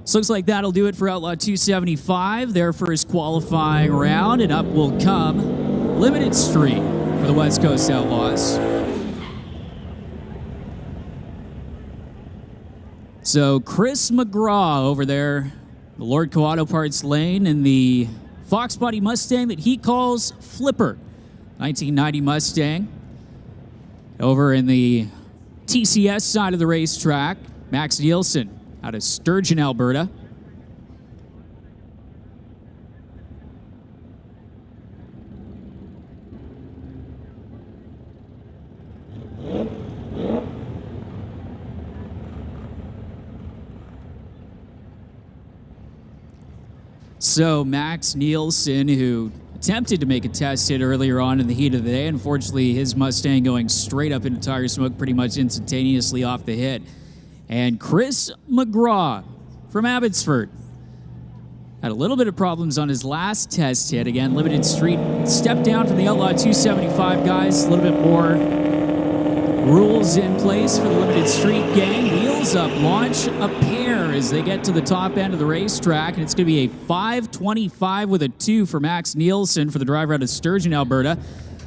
So looks like that'll do it for Outlaw 275, their first qualifying round, and up will come Limited Street for the West Coast Outlaws. So Chris McGraw over there, the Lordco Auto Parts lane in the Fox Body Mustang that he calls Flipper. 1990 Mustang. Over in the TCS side of the racetrack, Max Nielsen out of Sturgeon, Alberta. So Max Nielsen, who attempted to make a test hit earlier on in the heat of the day, unfortunately his Mustang going straight up into tire smoke pretty much instantaneously off the hit. And Chris McGraw from Abbotsford had a little bit of problems on his last test hit. Again, Limited Street stepped down from the Outlaw 275 guys. A little bit more rules in place for the Limited Street gang. Wheels up, launch a pair as they get to the top end of the racetrack. And it's going to be a 5:25 with a 2 for Max Nielsen for the driver out of Sturgeon, Alberta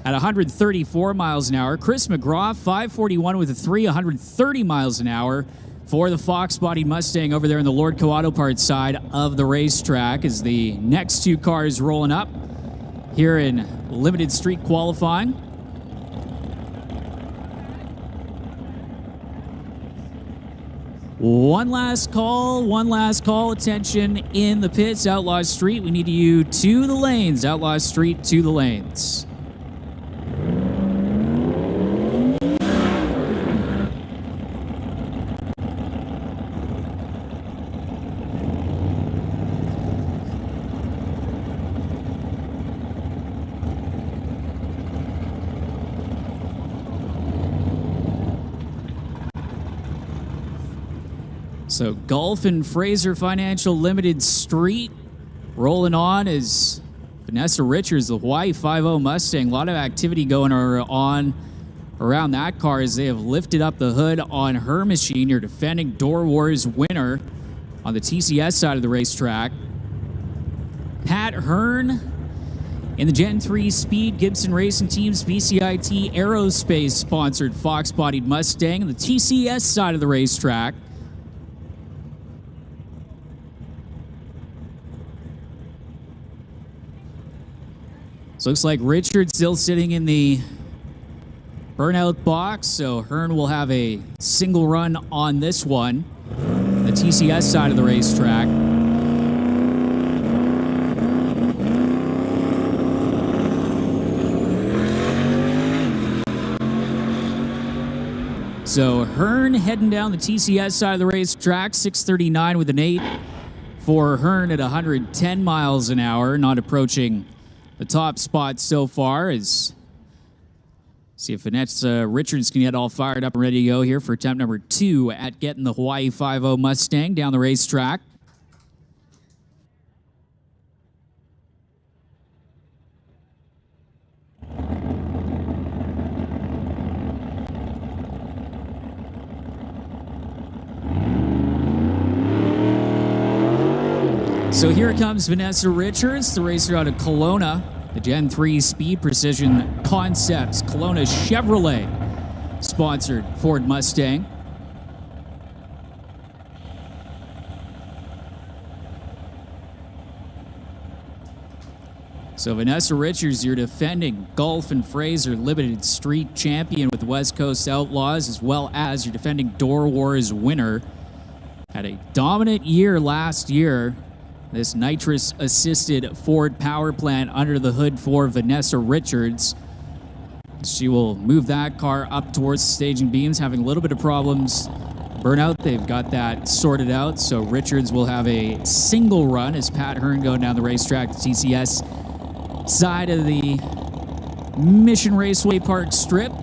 at 134 miles an hour. Chris McGraw, 5:41 with a 3, 130 miles an hour for the Fox Body Mustang over there in the Lordco Auto Parts side of the racetrack as the next two cars rolling up here in Limited Street qualifying. One last call, attention in the pits, Outlaw Street. We need you to the lanes, Outlaw Street to the lanes. So Gulf and Fraser Financial Limited Street rolling on as Vanessa Richards, the Hawaii 5.0 Mustang. A lot of activity going on around that car as they have lifted up the hood on her machine. Your defending Doorwarz winner on the TCS side of the racetrack. Pat Hearn in the Gen 3 Speed Gibson Racing Team's BCIT Aerospace sponsored Fox-bodied Mustang on the TCS side of the racetrack. So looks like Richard's still sitting in the burnout box, so Hearn will have a single run on this one, the TCS side of the racetrack. So Hearn heading down the TCS side of the racetrack, 6:39 with an 8 for Hearn at 110 miles an hour, not approaching the top spot so far. Is see if Vanessa Richards can get all fired up and ready to go here for attempt number 2 at getting the Hawaii 5.0 Mustang down the racetrack. So here comes Vanessa Richards, the racer out of Kelowna, the Gen 3 Speed Precision Concepts, Kelowna Chevrolet sponsored Ford Mustang. So Vanessa Richards, your defending Gulf and Fraser Limited Street champion with the West Coast Outlaws, as well as your defending Doorwarz winner. Had a dominant year last year. This nitrous-assisted Ford power plant under the hood for Vanessa Richards. She will move that car up towards the staging beams, having a little bit of problems. Burnout, they've got that sorted out, so Richards will have a single run as Pat Hearn going down the racetrack to TCS side of the Mission Raceway Park Strip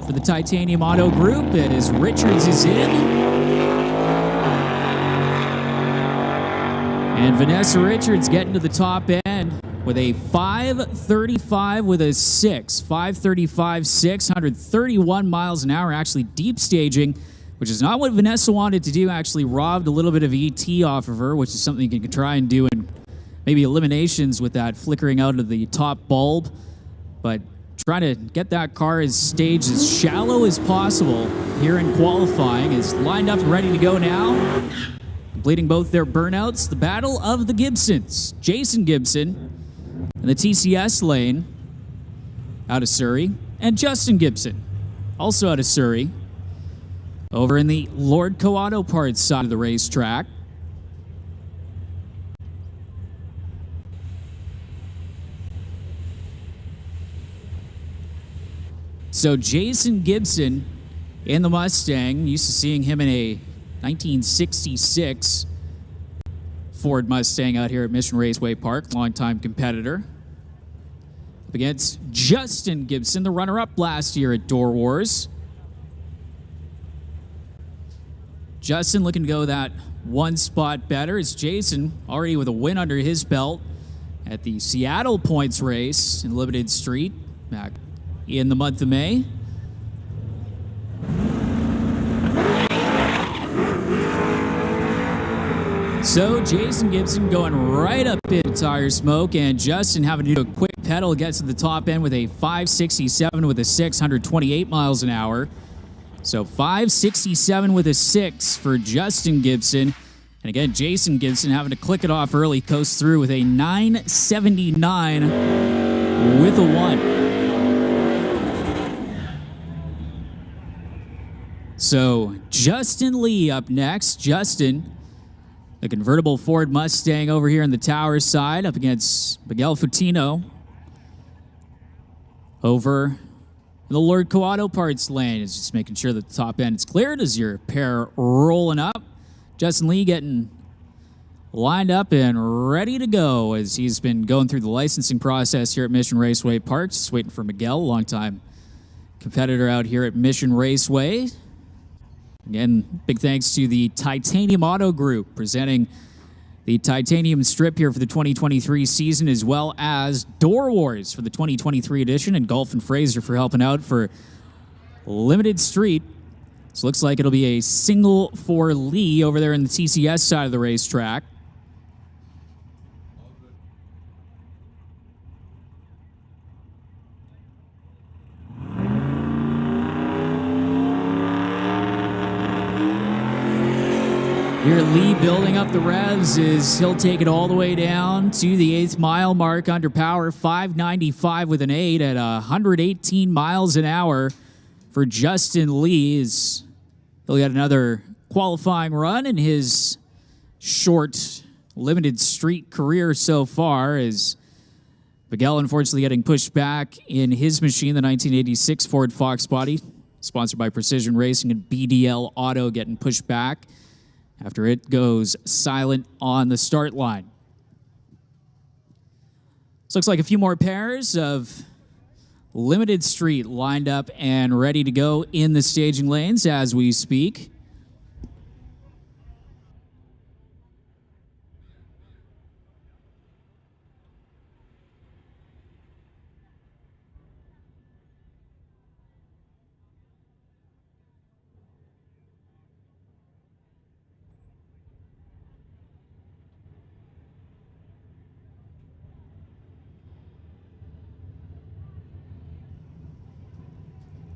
for the Titanium Auto Group as Richards is in. And Vanessa Richards getting to the top end with a 5:35 with a 6. 5:35, 631 miles an hour, actually deep staging which is not what Vanessa wanted to do. Actually robbed a little bit of ET off of her, which is something you can try and do in maybe eliminations with that flickering out of the top bulb. But trying to get that car as staged as shallow as possible here in qualifying. Is lined up and ready to go now. Completing both their burnouts. The battle of the Gibsons. Jason Gibson in the TCS lane out of Surrey. And Justin Gibson, also out of Surrey, over in the Lordco Auto Parts side of the racetrack. So Jason Gibson in the Mustang, used to seeing him in a 1966 Ford Mustang out here at Mission Raceway Park, longtime competitor. Up against Justin Gibson, the runner-up last year at Doorwarz. Justin looking to go that one spot better, as Jason already with a win under his belt at the Seattle points race in Limited Street back in the month of May. So Jason Gibson going right up in tire smoke, and Justin having to do a quick pedal, gets to the top end with a 567 with a 628 miles an hour. So 567 with a 6 for Justin Gibson. And again, Jason Gibson having to click it off early, coast through with a 979 with a 1. So Justin Lee up next. Justin, the convertible Ford Mustang over here in the tower side, up against Miguel Futino over in the Lordco Auto Parts lane. Is just making sure that the top end is cleared as your pair rolling up. Justin Lee getting lined up and ready to go as he's been going through the licensing process here at Mission Raceway Park. Just waiting for Miguel, longtime competitor out here at Mission Raceway. Again, big thanks to the Titanium Auto Group presenting the Titanium Strip here for the 2023 season, as well as Doorwarz for the 2023 edition, and Golf and Fraser for helping out for Limited Street. So looks like it'll be a single for Lee over there in the TCS side of the racetrack. Here, Lee building up the revs is he'll take it all the way down to the 8th mile mark under power, 595 with an 8 at 118 miles an hour for Justin Lee. He'll get another qualifying run in his short Limited Street career so far, as Miguel unfortunately getting pushed back in his machine, the 1986 Ford Fox Body, sponsored by Precision Racing, and BDL Auto getting pushed back after it goes silent on the start line. This looks like a few more pairs of Limited Street lined up and ready to go in the staging lanes as we speak.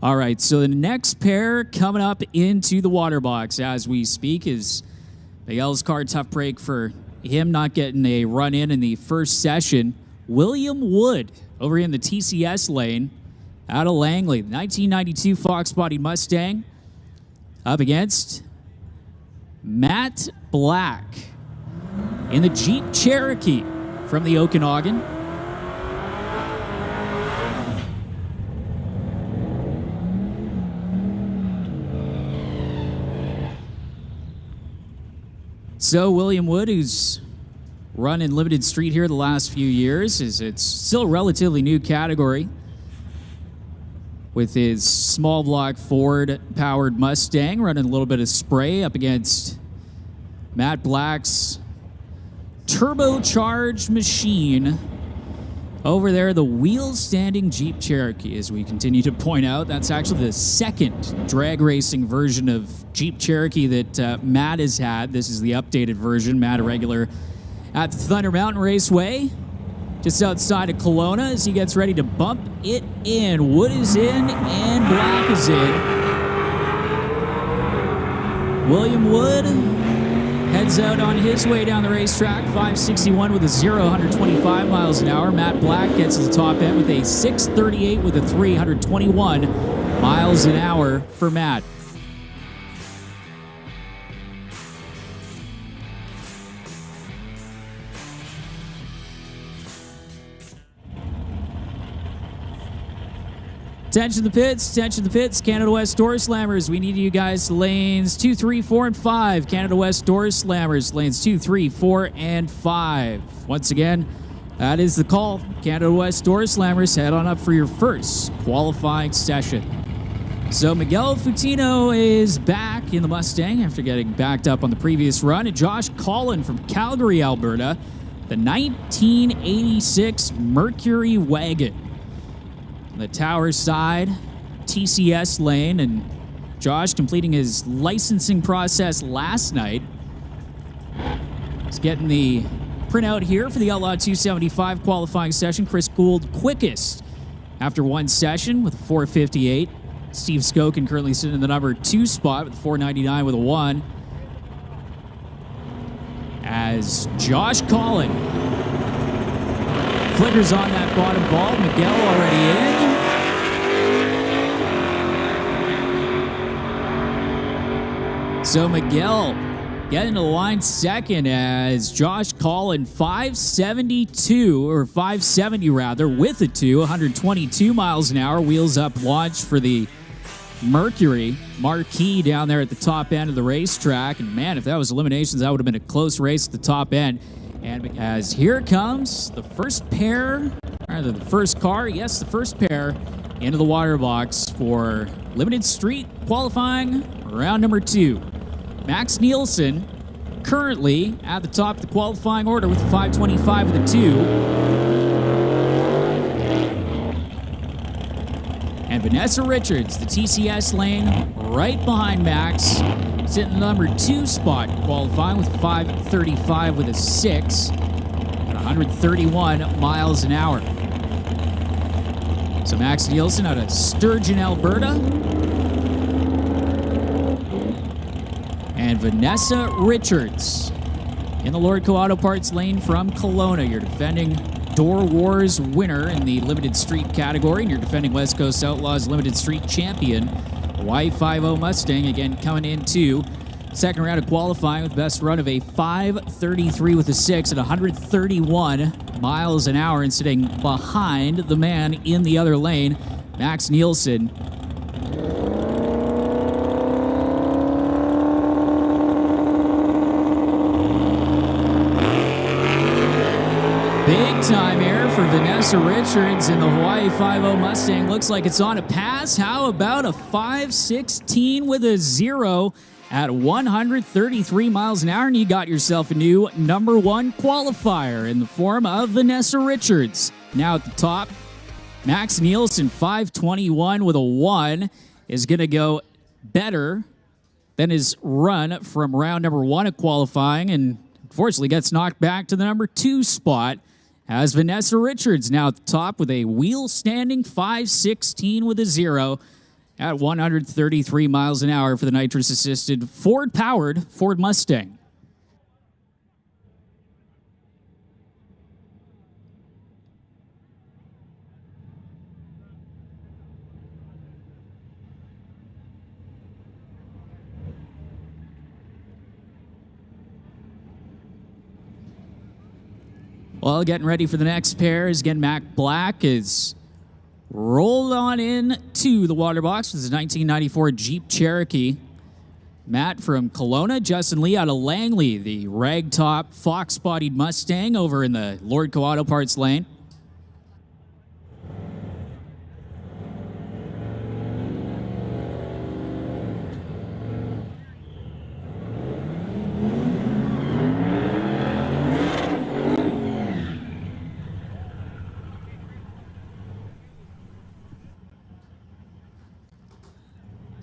All right, so the next pair coming up into the water box as we speak is Miguel's car. Tough break for him not getting a run in the first session. William Wood over in the TCS lane out of Langley, the 1992 Fox Body Mustang, up against Matt Black in the Jeep Cherokee from the Okanagan. So William Wood, who's run in Limited Street here the last few years, it's still a relatively new category with his small block Ford powered Mustang, running a little bit of spray up against Matt Black's turbocharged machine Over there, the wheel-standing Jeep Cherokee, as we continue to point out. That's actually the second drag racing version of Jeep Cherokee that Matt has had. This is the updated version. Matt, a regular at the Thunder Mountain Raceway, just outside of Kelowna, as he gets ready to bump it in. Wood is in, and Black is in. William Wood heads out on his way down the racetrack, 561 with a 0, 125 miles an hour. Matt Black gets to the top end with a 638 with a 321 miles an hour for Matt. Attention to the pits, Canada West Door Slammers. We need you guys lanes 2, 3, 4, and 5. Canada West Door Slammers, lanes 2, 3, 4, and 5. Once again, that is the call. Canada West Door Slammers, head on up for your first qualifying session. So Miguel Futino is back in the Mustang after getting backed up on the previous run. And Josh Collin from Calgary, Alberta, the 1986 Mercury wagon. On the Tower side, TCS lane, and Josh completing his licensing process last night. He's getting the printout here for the Outlaw 275 qualifying session. Chris Gould quickest after one session with a 458. Steve Skokin currently sitting in the number 2 spot with 499 with a 1. As Josh Collin flickers on that bottom ball. Miguel already in. So Miguel getting to the line second as Josh Collin 572, or 570 rather, with a 2, 122 miles an hour. Wheels up launch for the Mercury marquee down there at the top end of the racetrack. And man, if that was eliminations, that would have been a close race at the top end. And as here comes the first pair, or the first car, yes, the first pair into the water box for Limited Street qualifying round number 2. Max Nielsen currently at the top of the qualifying order with 525 with a 2. And Vanessa Richards, the TCS lane, right behind Max, sitting in the number 2 spot, qualifying with 535 with a 6 at 131 miles an hour. So Max Nielsen out of Sturgeon, Alberta. And Vanessa Richards in the Lordco Auto Parts lane from Kelowna. Your defending Doorwarz winner in the Limited Street category, and your defending West Coast Outlaws Limited Street champion. Y50 Mustang, again, coming into second round of qualifying with best run of a 533 with a 6 at 131 miles an hour, and sitting behind the man in the other lane, Max Nielsen. Big time air for Vanessa Richards in the Hawaii 5.0 Mustang. Looks like it's on a pass. How about a 5.16 with a 0 at 133 miles an hour? And you got yourself a new number 1 qualifier in the form of Vanessa Richards. Now at the top, Max Nielsen, 5.21 with a 1, is going to go better than his run from round number 1 of qualifying, and unfortunately gets knocked back to the number 2 spot. As Vanessa Richards now at the top with a wheel-standing 5.16 with a 0 at 133 miles an hour for the nitrous-assisted Ford-powered Ford Mustang. Well, getting ready for the next pair is again Matt Black is rolled on in to the water box with his 1994 Jeep Cherokee. Matt from Kelowna, Justin Lee out of Langley, the ragtop fox-bodied Mustang over in the Lordco Auto Parts lane.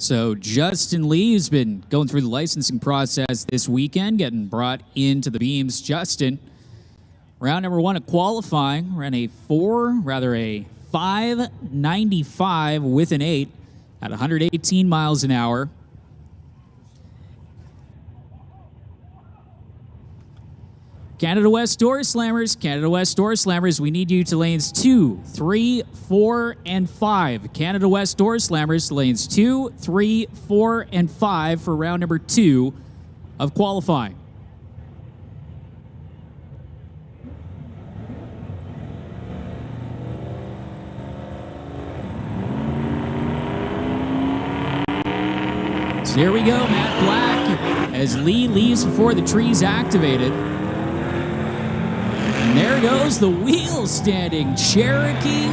So Justin Lee, who's been going through the licensing process this weekend, getting brought into the beams. Justin, round number 1 of qualifying, ran a 5.95 with an 8 at 118 miles an hour. Canada West Door Slammers, we need you to lanes 2, 3, 4, and 5. Canada West Door Slammers, lanes 2, 3, 4, and 5 for round number 2 of qualifying. So here we go, Matt Black, as Lee leaves before the tree's activated. And there goes the wheel-standing Cherokee.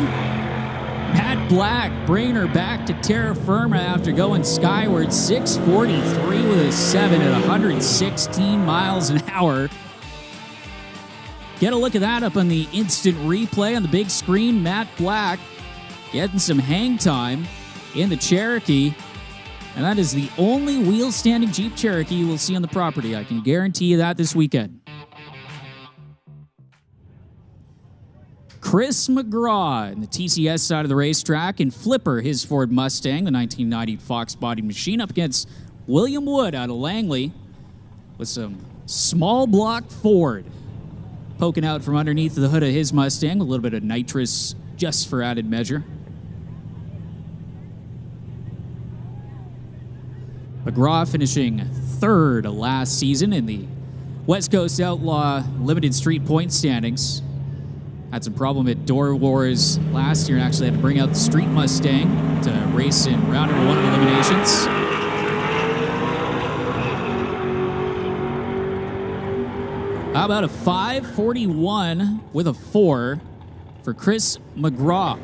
Matt Black bringing her back to terra firma after going skyward. 6:43 with a 7 at 116 miles an hour. Get a look at that up on the instant replay on the big screen. Matt Black getting some hang time in the Cherokee. And that is the only wheel-standing Jeep Cherokee you will see on the property. I can guarantee you that this weekend. Chris McGraw in the TCS side of the racetrack, and Flipper, his Ford Mustang, the 1990 Fox body machine, up against William Wood out of Langley with some small block Ford poking out from underneath the hood of his Mustang, a little bit of nitrous just for added measure. McGraw finishing 3rd last season in the West Coast Outlaw Limited Street Point standings. Had some problem at Doorwarz last year and actually had to bring out the Street Mustang to race in round number 1 of eliminations. How about a 5:41 with a 4 for Chris McGraw?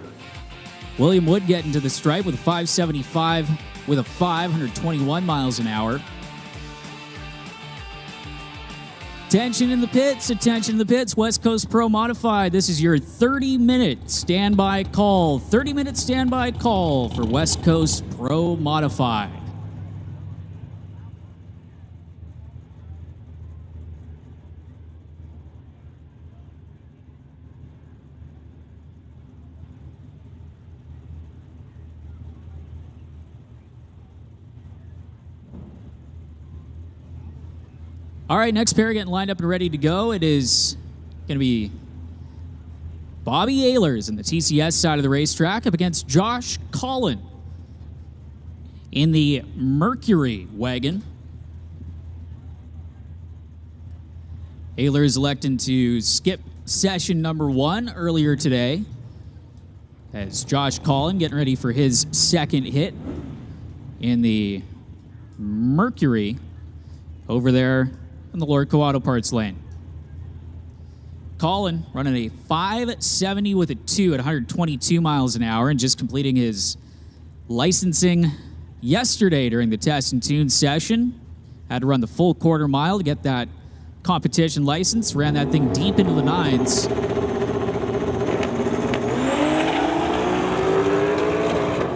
William Wood getting to the stripe with a 5:75 with a 521 miles an hour. Attention in the pits, West Coast Pro Modified. This is your 30-minute standby call. 30-minute standby call for West Coast Pro Modified. All right, next pair getting lined up and ready to go. It is going to be Bobby Ehlers in the TCS side of the racetrack up against Josh Collin in the Mercury wagon. Ehlers electing to skip session number 1 earlier today as Josh Collin getting ready for his 2nd hit in the Mercury over there in the Lord Coato Parts lane. Collin running a 5.70 with a 2 at 122 miles an hour and just completing his licensing yesterday during the test and tune session. Had to run the full quarter mile to get that competition license. Ran that thing deep into the 9s.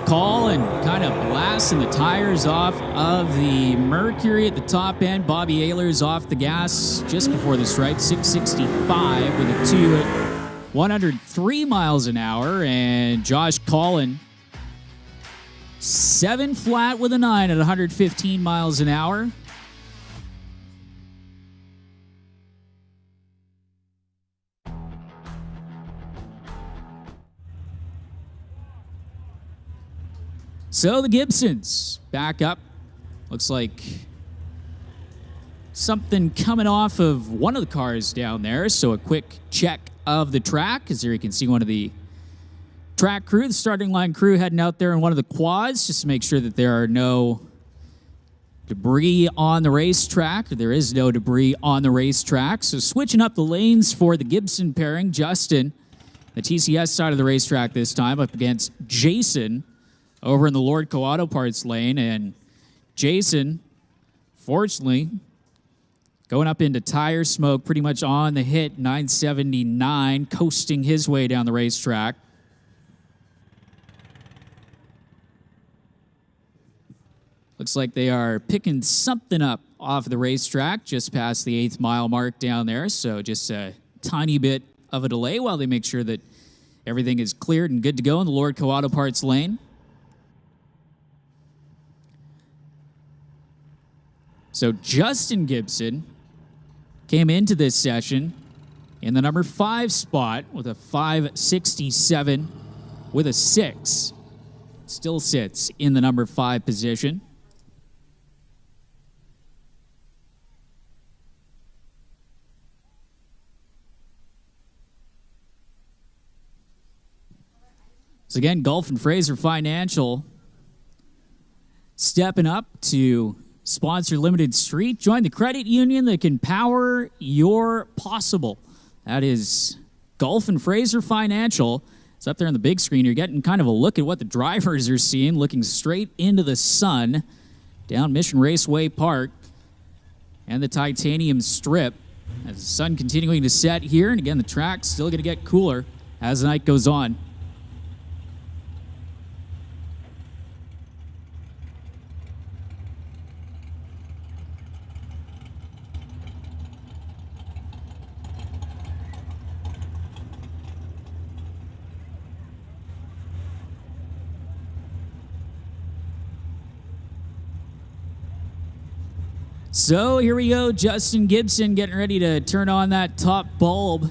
Collin kind of blasting the tires off of the Mercury at the top end. Bobby Ehlers off the gas just before the stripe. 665 with a 2 at 103 miles an hour. And Josh Collin, 7 flat with a 9 at 115 miles an hour. So the Gibsons back up. Looks like something coming off of one of the cars down there. So a quick check of the track, as here you can see one of the track crew, the starting line crew heading out there in one of the quads just to make sure that there are no debris on the racetrack. There is no debris on the racetrack. So switching up the lanes for the Gibson pairing, Justin, the TCS side of the racetrack this time, up against Jason over in the Lord Coato Parts lane. And Jason, fortunately, going up into tire smoke pretty much on the hit, 979, coasting his way down the racetrack. Looks like they are picking something up off the racetrack just past the 8th mile mark down there. So just a tiny bit of a delay while they make sure that everything is cleared and good to go in the Lord Co Auto Parts lane. So Justin Gibson came into this session in the number 5 spot with a 5.67 with a 6. Still sits in the number 5 position. So again, Gulf and Fraser Financial stepping up to sponsor Limited Street. Join the credit union that can power your possible. That is Gulf and Fraser Financial. It's up there on the big screen. You're getting kind of a look at what the drivers are seeing, looking straight into the sun down Mission Raceway Park and the Titanium Strip as the sun continuing to set here. And again, the track's still going to get cooler as the night goes on. So here we go, Justin Gibson getting ready to turn on that top bulb.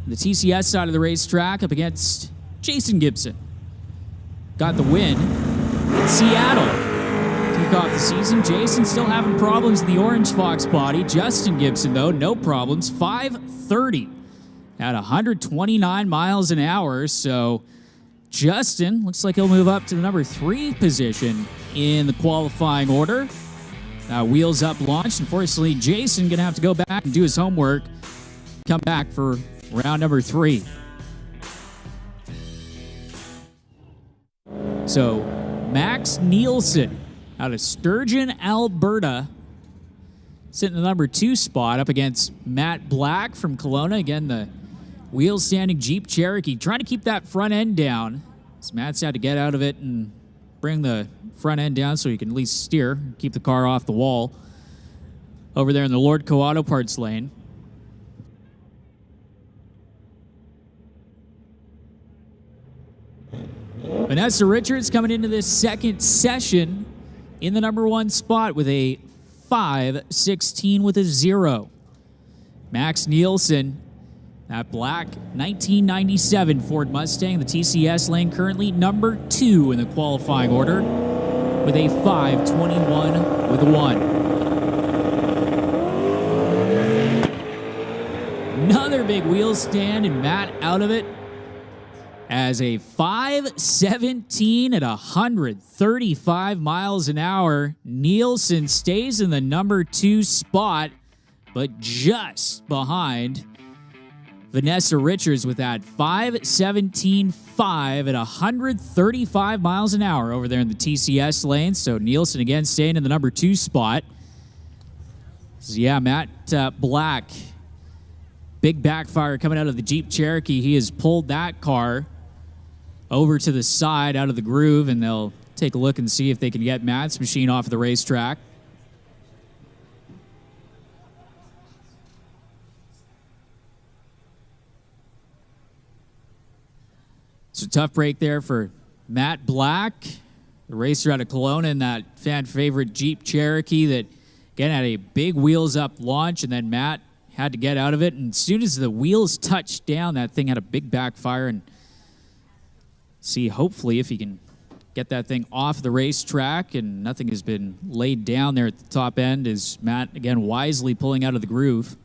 The TCS side of the racetrack up against Jason Gibson. Got the win in Seattle. Kick off the season. Jason still having problems in the Orange Fox body. Justin Gibson, though, no problems. 5:30 at 129 miles an hour. So Justin looks like he'll move up to the number 3 position in the qualifying order. Wheels up launched. Unfortunately, Jason going to have to go back and do his homework. Come back for round number 3. So, Max Nielsen out of Sturgeon, Alberta, sitting in the number 2 spot up against Matt Black from Kelowna. Again, the wheel-standing Jeep Cherokee trying to keep that front end down. So Matt's had to get out of it and bring the front end down so you can at least steer, keep the car off the wall over there in the Lord Co Auto Parts lane. Vanessa Richards coming into this second session in the number 1 spot with a 5.16 with a 0. Max Nielsen, that black 1997 Ford Mustang, the TCS lane, currently number 2 in the qualifying order with a 5.21 with a 1. Another big wheel stand and Matt out of it as a 5.17 at 135 miles an hour. Nielsen stays in the number 2 spot, but just behind Vanessa Richards with that 5.17.5 at 135 miles an hour over there in the TCS lane. So Nielsen again staying in the number 2 spot. So yeah, Matt Black, big backfire coming out of the Jeep Cherokee. He has pulled that car over to the side out of the groove, and they'll take a look and see if they can get Matt's machine off of the racetrack. So tough break there for Matt Black, the racer out of Kelowna in that fan favorite Jeep Cherokee that again had a big wheels up launch, and then Matt had to get out of it. And as soon as the wheels touched down, that thing had a big backfire. And see, hopefully, if he can get that thing off the racetrack and nothing has been laid down there at the top end, as Matt again wisely pulling out of the groove.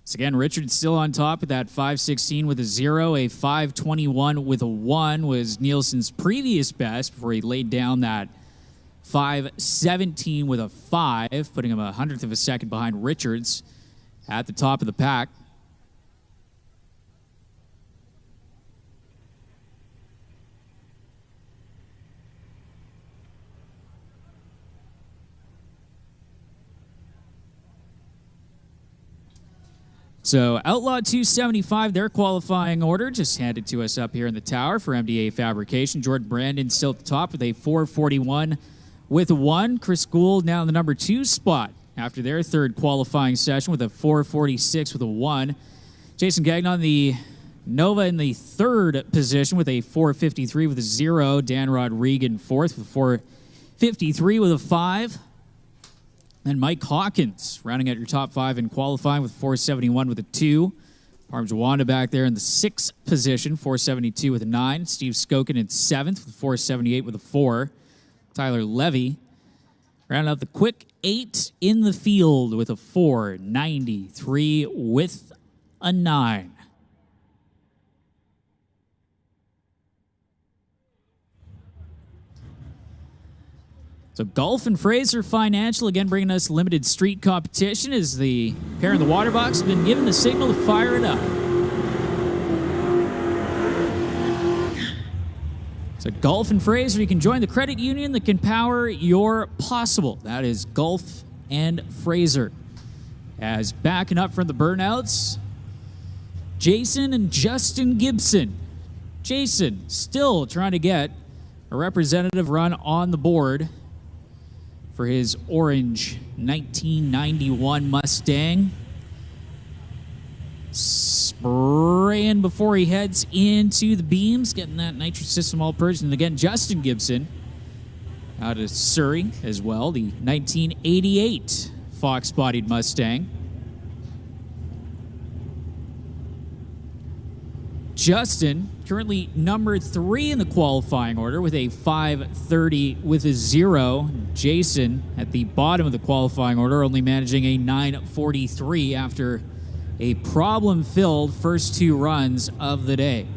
So again, Richard's still on top with that 5.16 with a 0. A 5.21 with a 1 was Nielsen's previous best before he laid down that 5.17 with a 5, putting him 100th of a second behind Richards at the top of the pack. So Outlaw 275, their qualifying order, just handed to us up here in the tower for MDA Fabrication. Jordan Brandon still at the top with a 441 with a 1. Chris Gould now in the number 2 spot after their third qualifying session with a 446 with a 1. Jason Gagnon, the Nova, in the third position with a 453 with a 0. Dan Rodriguez fourth with 453 with a 5. And Mike Hawkins rounding out your top 5 in qualifying with 471 with a 2. Parms Wanda back there in the 6th position, 472 with a 9. Steve Skokin in 7th with 478 with a 4. Tyler Levy rounding out the quick 8 in the field with a 493 with a 9. So Golf and Fraser Financial, again, bringing us limited street competition as the pair in the water box have been given the signal to fire it up. So Golf and Fraser, you can join the credit union that can power your possible. That is Golf and Fraser. As backing up from the burnouts, Jason and Justin Gibson. Jason still trying to get a representative run on the board for his orange 1991 Mustang. Spraying before he heads into the beams, getting that nitrous system all purged. And again, Justin Gibson out of Surrey as well, the 1988 Fox-bodied Mustang. Justin, currently number 3 in the qualifying order with a 530 with a 0. Jason at the bottom of the qualifying order, only managing a 943 after a problem-filled first 2 runs of the day.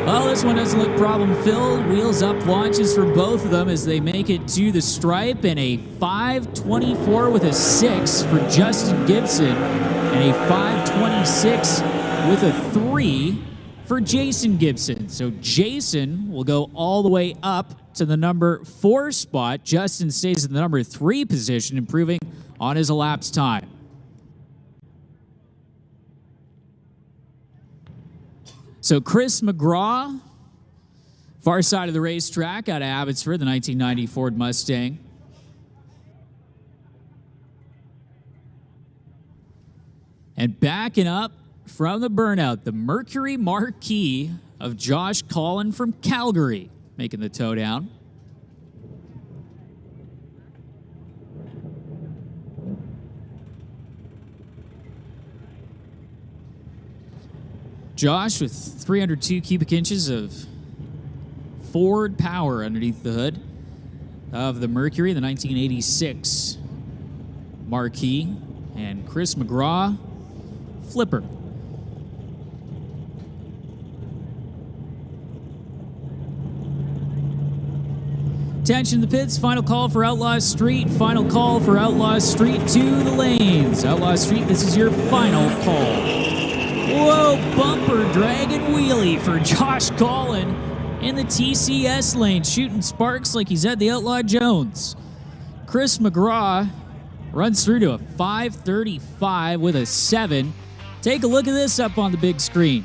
Well, this one doesn't look problem-filled. Wheels up launches for both of them as they make it to the stripe, and a 524 with a 6 for Justin Gibson, and a 526 with a 3 for Jason Gibson. So Jason will go all the way up to the number 4 spot. Justin stays in the number 3 position, improving on his elapsed time. So Chris McGraw, far side of the racetrack out of Abbotsford, the 1990 Ford Mustang. And backing up from the burnout, the Mercury Marquis of Josh Collin from Calgary, making the toe down. Josh with 302 cubic inches of Ford power underneath the hood of the Mercury, the 1986 Marquis, and Chris McGraw, flipper. Attention the pits, final call for Outlaw Street, final call for Outlaw Street to the lanes. Outlaw Street, this is your final call. Whoa, bumper dragon wheelie for Josh Collin in the TCS lane, shooting sparks like he's at the Outlaw Jones. Chris McGraw runs through to a 535 with a 7. Take a look at this up on the big screen.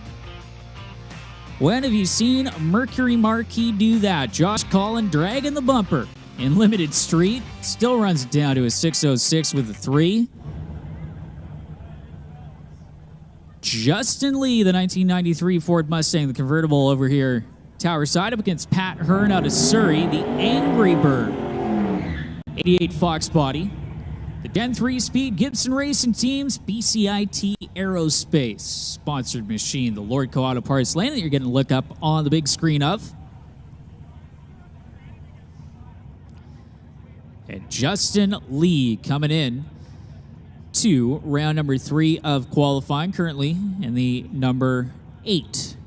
When have you seen a Mercury Marquis do that? Josh Collin dragging the bumper in limited street, still runs it down to a 606 with a 3. Justin Lee, the 1993 Ford Mustang, the convertible over here, tower side, up against Pat Hearn out of Surrey, the Angry Bird, 88 Fox body. The Den 3-speed Gibson Racing Teams, BCIT Aerospace, sponsored machine, the Lordco Auto Parts lane that you're getting to look up on the big screen of. And Justin Lee coming in to round number 3 of qualifying, currently in the number 8.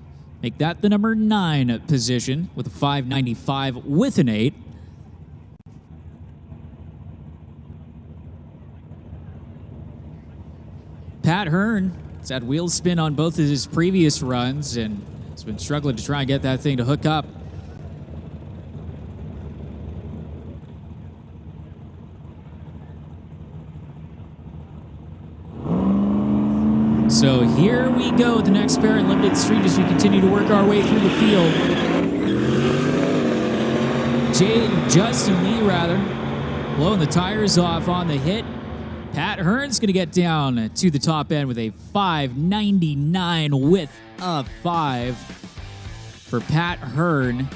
Make that the number 9 position with a 595 with an 8. Pat Hearn has had wheel spin on both of his previous runs and has been struggling to try and get that thing to hook up. So here we go with the next pair in Limited Street as we continue to work our way through the field. Justin Lee, blowing the tires off on the hit. Pat Hearn's going to get down to the top end with a 5.99 with a 5 for Pat Hearn.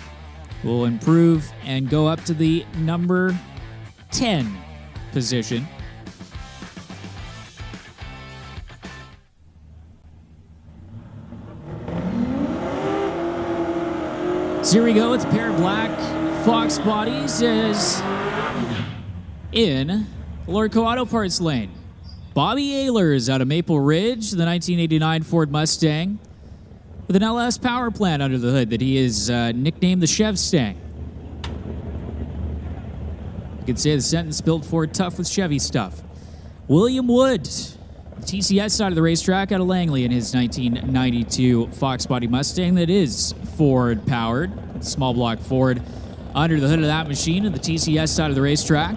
Will improve and go up to the number 10 position. So here we go with a pair of black Fox bodies as in Lordco Auto Parts lane. Bobby Ehlers out of Maple Ridge, the 1989 Ford Mustang, with an LS power plant under the hood that he is nicknamed the Chevstang. You could say the sentence built Ford tough with Chevy stuff. William Wood, the TCS side of the racetrack out of Langley in his 1992 Fox body Mustang that is Ford powered. Small block Ford under the hood of that machine at the TCS side of the racetrack.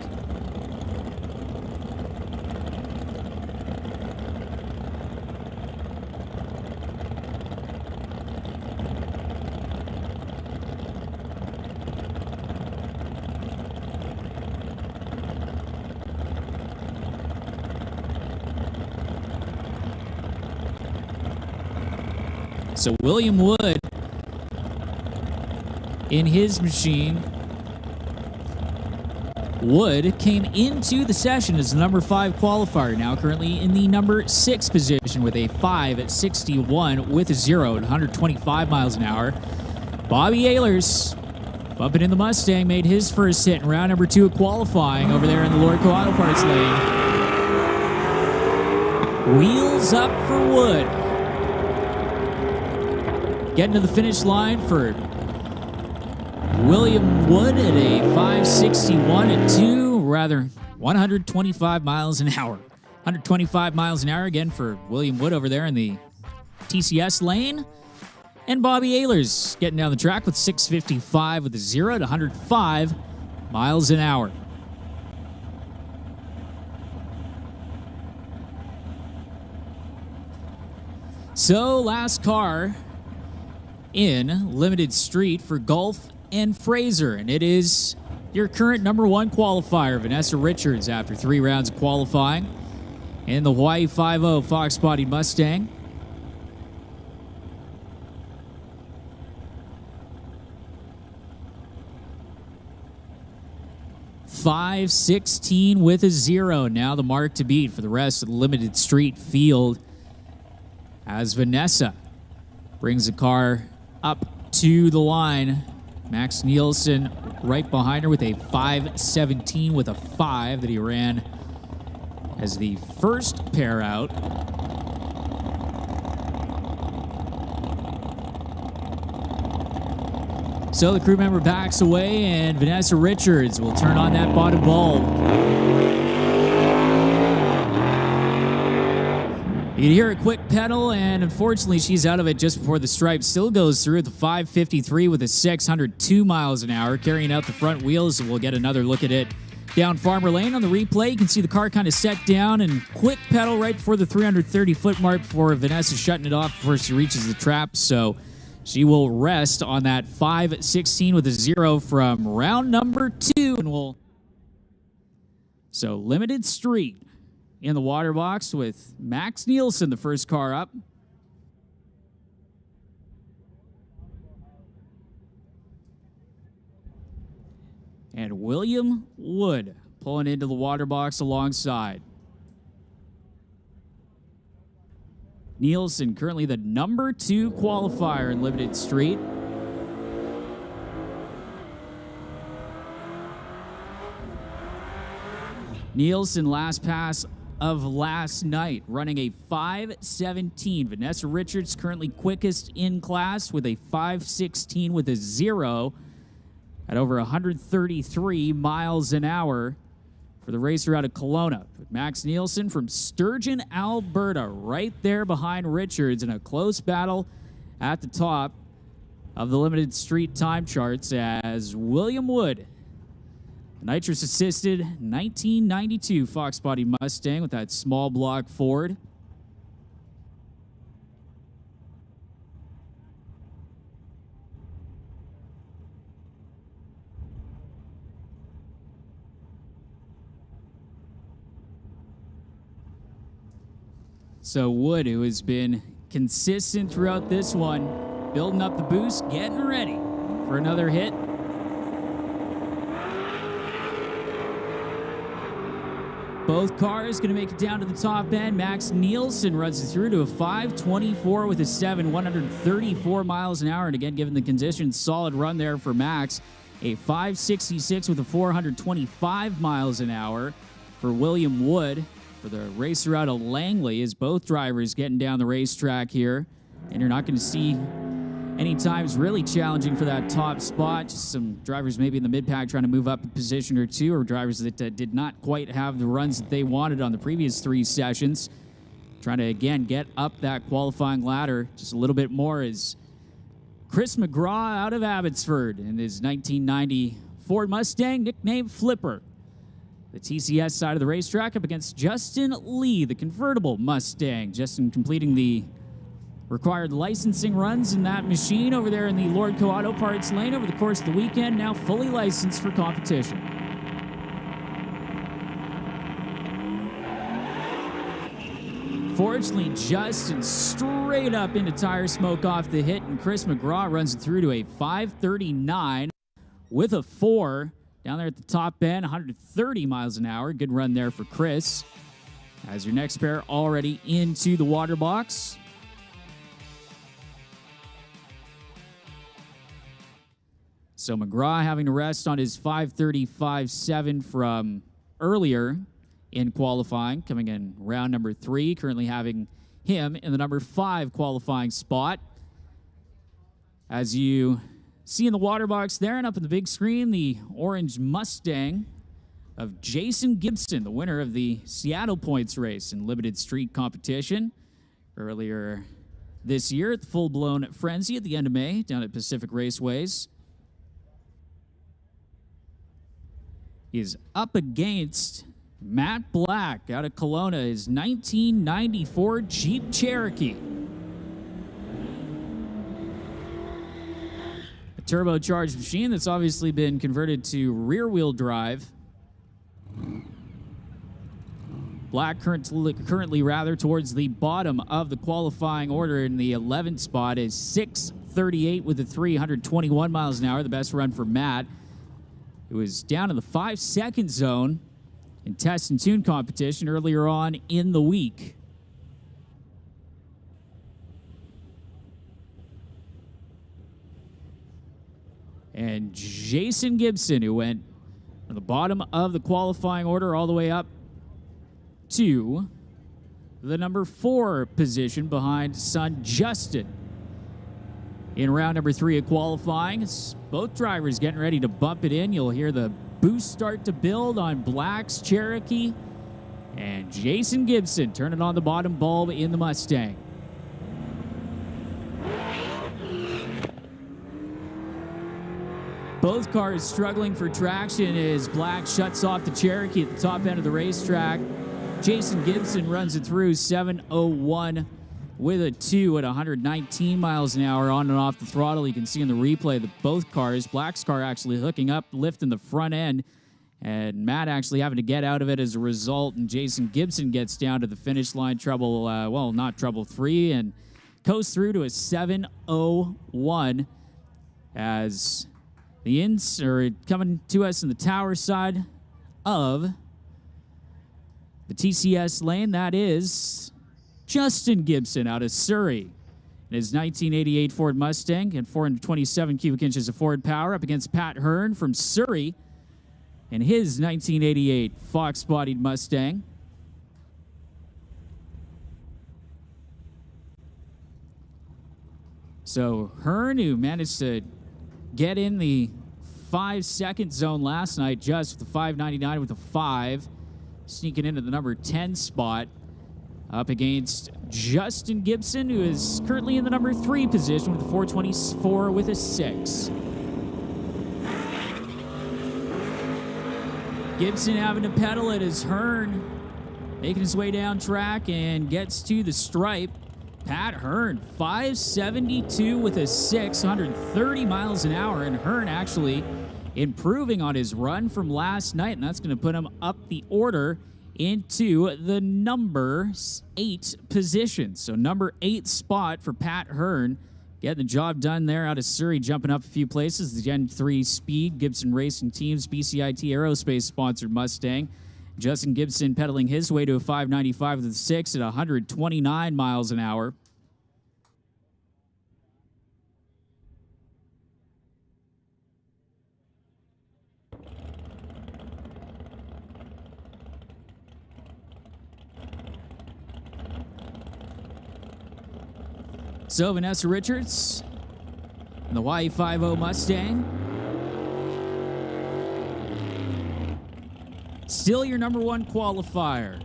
So William Wood in his machine. Wood came into the session as the number 5 qualifier, now currently in the number 6 position with a 5 at 61 with a 0 at 125 miles an hour. Bobby Ehlers, bumping in the Mustang, made his first hit in round number 2 of qualifying over there in the Lordco Auto Parts lane. Wheels up for Wood. Getting to the finish line for William Wood at a 5.61 at 125 miles an hour. 125 miles an hour again for William Wood over there in the TCS lane. And Bobby Ehlers getting down the track with 6.55 with a 0 at 105 miles an hour. So last car in Limited Street for Gulf and Fraser, and it is your current number 1 qualifier, Vanessa Richards, after 3 rounds of qualifying in the Hawaii 5.0 Fox body Mustang. .516 with a 0, now the mark to beat for the rest of the Limited Street field as Vanessa brings the car up to the line. Max Nielsen right behind her with a 5.17 with a 5 that he ran as the first pair out. So the crew member backs away and Vanessa Richards will turn on that bottom bulb. You can hear a quick pedal, and unfortunately she's out of it just before the stripe. Still goes through at the 5.53 with a 602 miles an hour, carrying out the front wheels. We'll get another look at it down Farmer Lane on the replay. You can see the car kind of set down and quick pedal right before the 330-foot mark before Vanessa shutting it off before she reaches the trap. So she will rest on that 5.16 with a 0 from round number 2. And so Limited Street in the water box with Max Nielsen, the first car up. And William Wood pulling into the water box alongside. Nielsen currently the number 2 qualifier in Limited Street. Nielsen last pass of last night, running a 5.17. Vanessa Richards currently quickest in class with a 5.16 with a 0 at over 133 miles an hour for the racer out of Kelowna. Max Nielsen from Sturgeon, Alberta, right there behind Richards in a close battle at the top of the Limited Street time charts as William Wood, nitrous-assisted 1992 Fox body Mustang with that small block Ford, So Wood, who has been consistent throughout this one, building up the boost, getting ready for another hit. Both cars going to make it down to the top end. Max Nielsen runs it through to a 5:24 with a 7, 134 miles an hour. And again, given the conditions, solid run there for Max. A 5:66 with a 425 miles an hour for William Wood. For the racer out of Langley, is both drivers getting down the racetrack here. And you're not going to see any times really challenging for that top spot. Just some drivers maybe in the mid-pack trying to move up a position or two, or drivers that did not quite have the runs that they wanted on the previous 3 sessions. Trying to, again, get up that qualifying ladder just a little bit more is Chris McGraw out of Abbotsford in his 1990 Ford Mustang, nicknamed Flipper. The TCS side of the racetrack up against Justin Lee, the convertible Mustang. Justin completing the required licensing runs in that machine over there in the Lordco Auto Parts lane over the course of the weekend, now fully licensed for competition. Fortunately, Justin straight up into tire smoke off the hit, and Chris McGraw runs it through to a 5:39 with a 4. Down there at the top end, 130 miles an hour. Good run there for Chris. As your next pair already into the water box. So McGraw having to rest on his 5:35.7 from earlier in qualifying, coming in round number 3, currently having him in the number 5 qualifying spot. As you see in the water box there and up in the big screen, the orange Mustang of Jason Gibson, the winner of the Seattle Points race in limited street competition earlier this year at the full-blown frenzy at the end of May down at Pacific Raceways. He is up against Matt Black out of Kelowna, his 1994 Jeep Cherokee. A turbocharged machine that's obviously been converted to rear-wheel drive. Black currently rather towards the bottom of the qualifying order in the 11th spot is 6:38 with a 321 miles an hour, the best run for Matt. It was down in the 5-second zone in test and tune competition earlier on in the week. And Jason Gibson, who went from the bottom of the qualifying order all the way up to the number 4 position behind son Justin. In round number 3 of qualifying, it's both drivers getting ready to bump it in. You'll hear the boost start to build on Black's Cherokee. And Jason Gibson turning on the bottom bulb in the Mustang. Both cars struggling for traction as Black shuts off the Cherokee at the top end of the racetrack. Jason Gibson runs it through 7:01 with a 2 at 119 miles an hour on and off the throttle. You can see in the replay that both cars, Black's car actually hooking up, lifting the front end, and Matt actually having to get out of it as a result, and Jason Gibson gets down to the finish line, not trouble 3, and coasts through to a 7:01 as the coming to us in the tower side of the TCS lane. That is Justin Gibson out of Surrey in his 1988 Ford Mustang and 427 cubic inches of Ford power up against Pat Hearn from Surrey in his 1988 Fox-bodied Mustang. So Hearn, who managed to get in the 5-second zone last night just with the 5.99 with a 5, sneaking into the number 10 spot up against Justin Gibson, who is currently in the number 3 position with a 4.24 with a 6. Gibson having to pedal it as Hearn making his way down track and gets to the stripe. Pat Hearn, 5.72 with a 6, 130 miles an hour, and Hearn actually improving on his run from last night, and that's going to put him up the order into the number 8 position. So number 8 spot for Pat Hearn. Getting the job done there out of Surrey, jumping up a few places. The Gen 3 Speed, Gibson Racing Teams, BCIT Aerospace-sponsored Mustang. Justin Gibson pedaling his way to a 595 with a 6 at 129 miles an hour. So Vanessa Richards in the Y50 Mustang. Still your number 1 qualifier.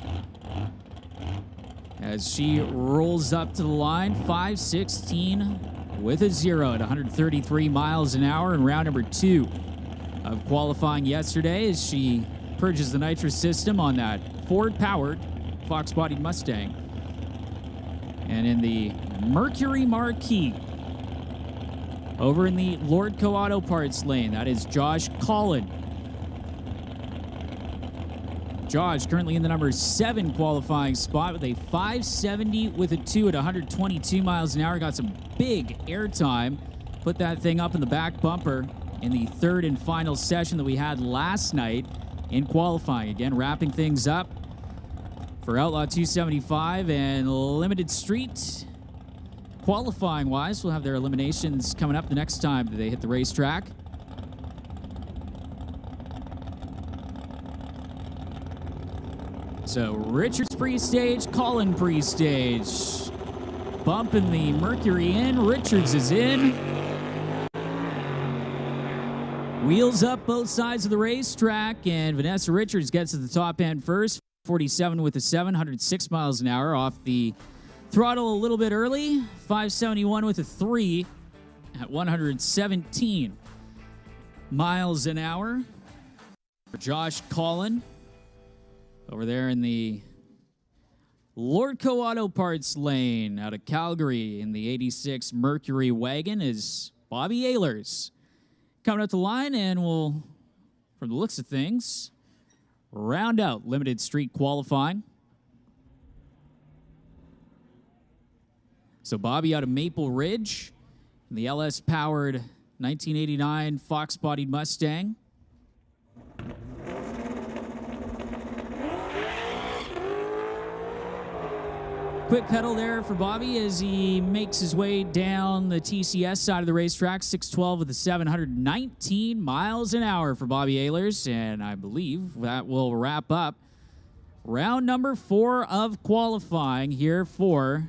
As she rolls up to the line, 5:16 with a 0 at 133 miles an hour in round number 2 of qualifying yesterday as she purges the nitrous system on that Ford-powered Fox-bodied Mustang. And in the Mercury Marquis, over in the Lordco Auto Parts lane, that is Josh Collin. Josh currently in the number 7 qualifying spot with a 570 with a 2 at 122 miles an hour. Got some big airtime. Put that thing up in the back bumper in the 3rd and final session that we had last night in qualifying. Again, wrapping things up for Outlaw 275 and Limited Street. Qualifying-wise, we'll have their eliminations coming up the next time that they hit the racetrack. So Richards pre-stage, Collin pre-stage. Bumping the Mercury in, Richards is in. Wheels up both sides of the racetrack, and Vanessa Richards gets to the top end first. 47 with a 7, 106 miles an hour off the throttle a little bit early. 571 with a 3 at 117 miles an hour. For Josh Collin over there in the Lordco Auto Parts lane out of Calgary in the 86 Mercury wagon is Bobby Ehlers. Coming up the line, and we'll, from the looks of things, round out Limited Street qualifying. So Bobby out of Maple Ridge in the LS-powered 1989 Fox-bodied Mustang. Quick pedal there for Bobby as he makes his way down the TCS side of the racetrack. 612 with a 719 miles an hour for Bobby Ehlers. And I believe that will wrap up round number 4 of qualifying here for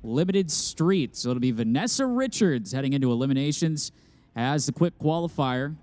Limited Street. So it'll be Vanessa Richards heading into eliminations as the quick qualifier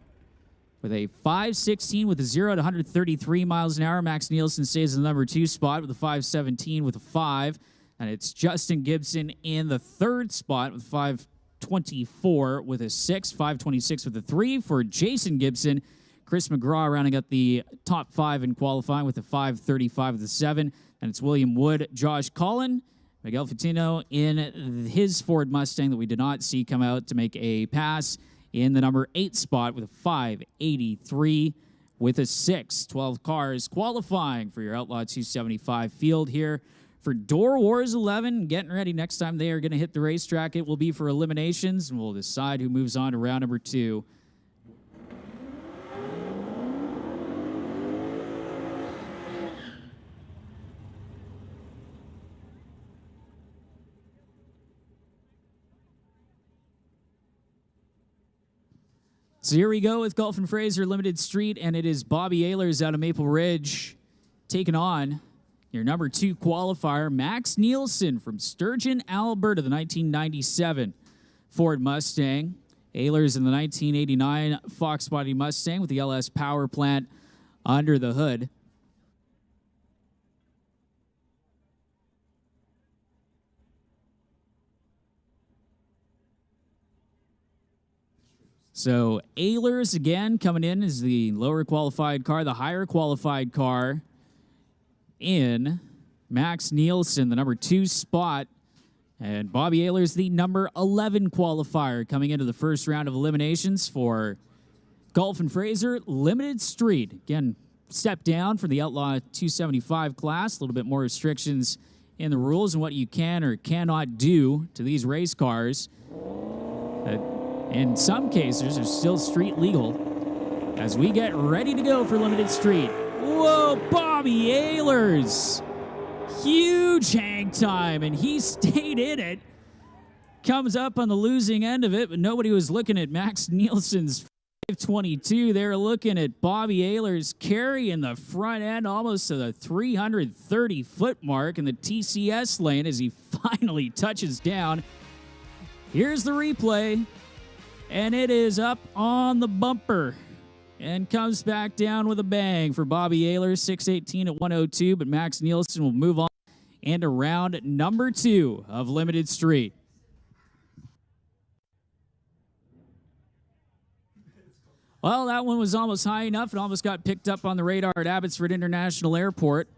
with a 5:16 with a 0 to 133 miles an hour. Max Nielsen stays in the number 2 spot with a 5:17 with a 5. And it's Justin Gibson in the 3rd spot with 5:24 with a 6, 5:26 with a 3 for Jason Gibson. Chris McGraw rounding up the top 5 in qualifying with a 5:35 with a 7. And it's William Wood, Josh Collin, Miguel Fatino in his Ford Mustang that we did not see come out to make a pass in the number 8 spot with a 5:83 with a 6. 12 cars qualifying for your Outlaw 275 field here for Doorwarz 11. Getting ready. Next time they are going to hit the racetrack, it will be for eliminations, and we'll decide who moves on to round number 2. So here we go with Golf and Fraser Limited Street, and it is Bobby Ehlers out of Maple Ridge taking on your number 2 qualifier, Max Nielsen from Sturgeon, Alberta, the 1997 Ford Mustang. Ehlers in the 1989 Fox-body Mustang with the LS power plant under the hood. So Ehlers again coming in as the lower qualified car, the higher qualified car in Max Nielsen, the number 2 spot. And Bobby Ehlers, the number 11 qualifier, coming into the first round of eliminations for Golf and Fraser Limited Street. Again, step down for the Outlaw 275 class. A little bit more restrictions in the rules and what you can or cannot do to these race cars. In some cases, are still street legal. As we get ready to go for Limited Street. Whoa, Bobby Ehlers. Huge hang time, and he stayed in it. Comes up on the losing end of it, but nobody was looking at Max Nielsen's 522. They were looking at Bobby Ehlers carrying the front end almost to the 330-foot mark in the TCS lane as he finally touches down. Here's the replay, and it is up on the bumper and comes back down with a bang for Bobby Ehlers, 618 at 102, but Max Nielsen will move on into round number 2 of Limited Street. Well, that one was almost high enough. It almost got picked up on the radar at Abbotsford International Airport.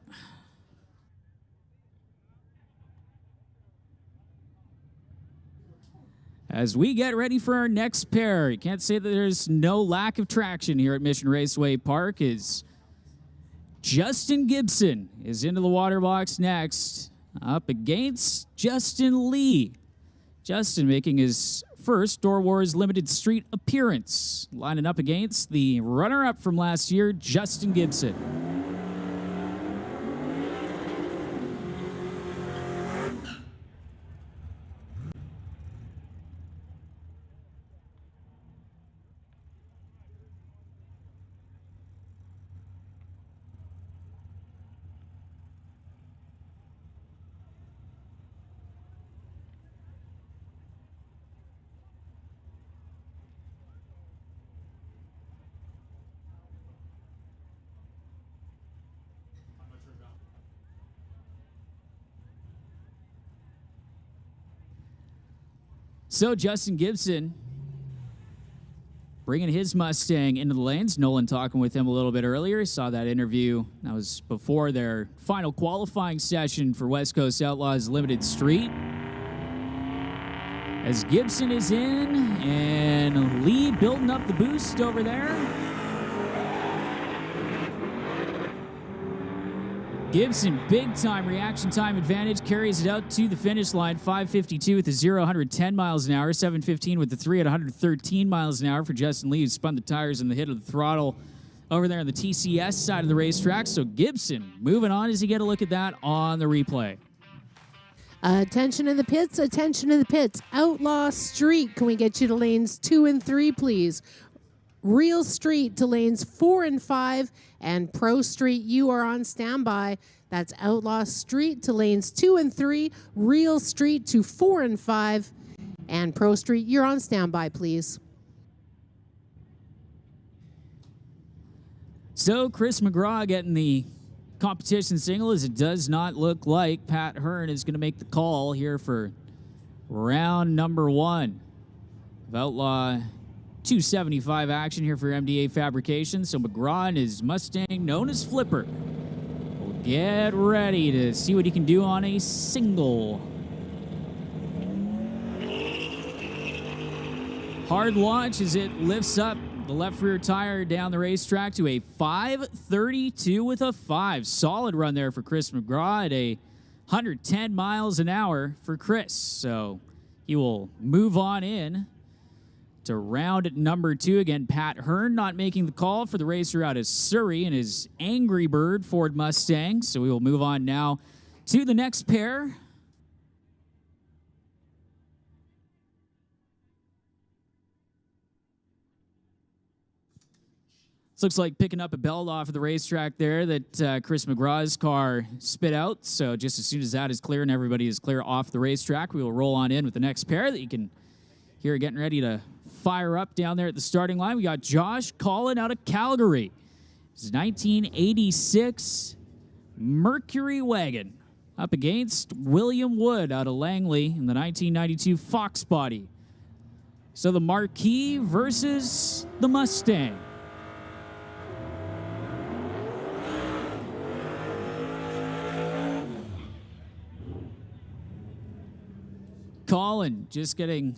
As we get ready for our next pair, you can't say that there's no lack of traction here at Mission Raceway Park as Justin Gibson is into the water box next, up against Justin Lee. Justin making his first Doorwarz Limited Street appearance, lining up against the runner-up from last year, Justin Gibson. So Justin Gibson bringing his Mustang into the lanes. Nolan talking with him a little bit earlier. Saw that interview. That was before their final qualifying session for West Coast Outlaws Limited Street. As Gibson is in and Lee building up the boost over there. Gibson, big-time reaction time advantage, carries it out to the finish line. 5:52 with the 0, 110 miles an hour. 7:15 with the 3 at 113 miles an hour for Justin Lee, who spun the tires and the hit of the throttle over there on the TCS side of the racetrack. So Gibson moving on as you get a look at that on the replay. Attention in the pits, attention in the pits. Outlaw Street, can we get you to lanes 2 and 3, please? Real Street to lanes 4 and 5, and Pro Street, you are on standby. That's Outlaw Street to lanes 2 and 3, Real Street to 4 and 5, and Pro Street, you're on standby, please. So Chris McGraw getting the competition single, as it does not look like Pat Hearn is going to make the call here for round number 1 of Outlaw 275 action here for MDA Fabrication. So McGraw and his Mustang, known as Flipper, will get ready to see what he can do on a single. Hard launch as it lifts up the left rear tire down the racetrack to a 5:32 with a 5. Solid run there for Chris McGraw at a 110 miles an hour for Chris. So he will move on in to round number 2. Again, Pat Hearn not making the call for the racer out of Surrey in his Angry Bird Ford Mustang. So we will move on now to the next pair. This looks like picking up a belt off of the racetrack there that Chris McGraw's car spit out. So just as soon as that is clear and everybody is clear off the racetrack, we will roll on in with the next pair that you can hear getting ready to fire up down there at the starting line. We got Josh Collin out of Calgary. His 1986 Mercury wagon up against William Wood out of Langley in the 1992 Fox body. So the Marquis versus the Mustang. Collin just getting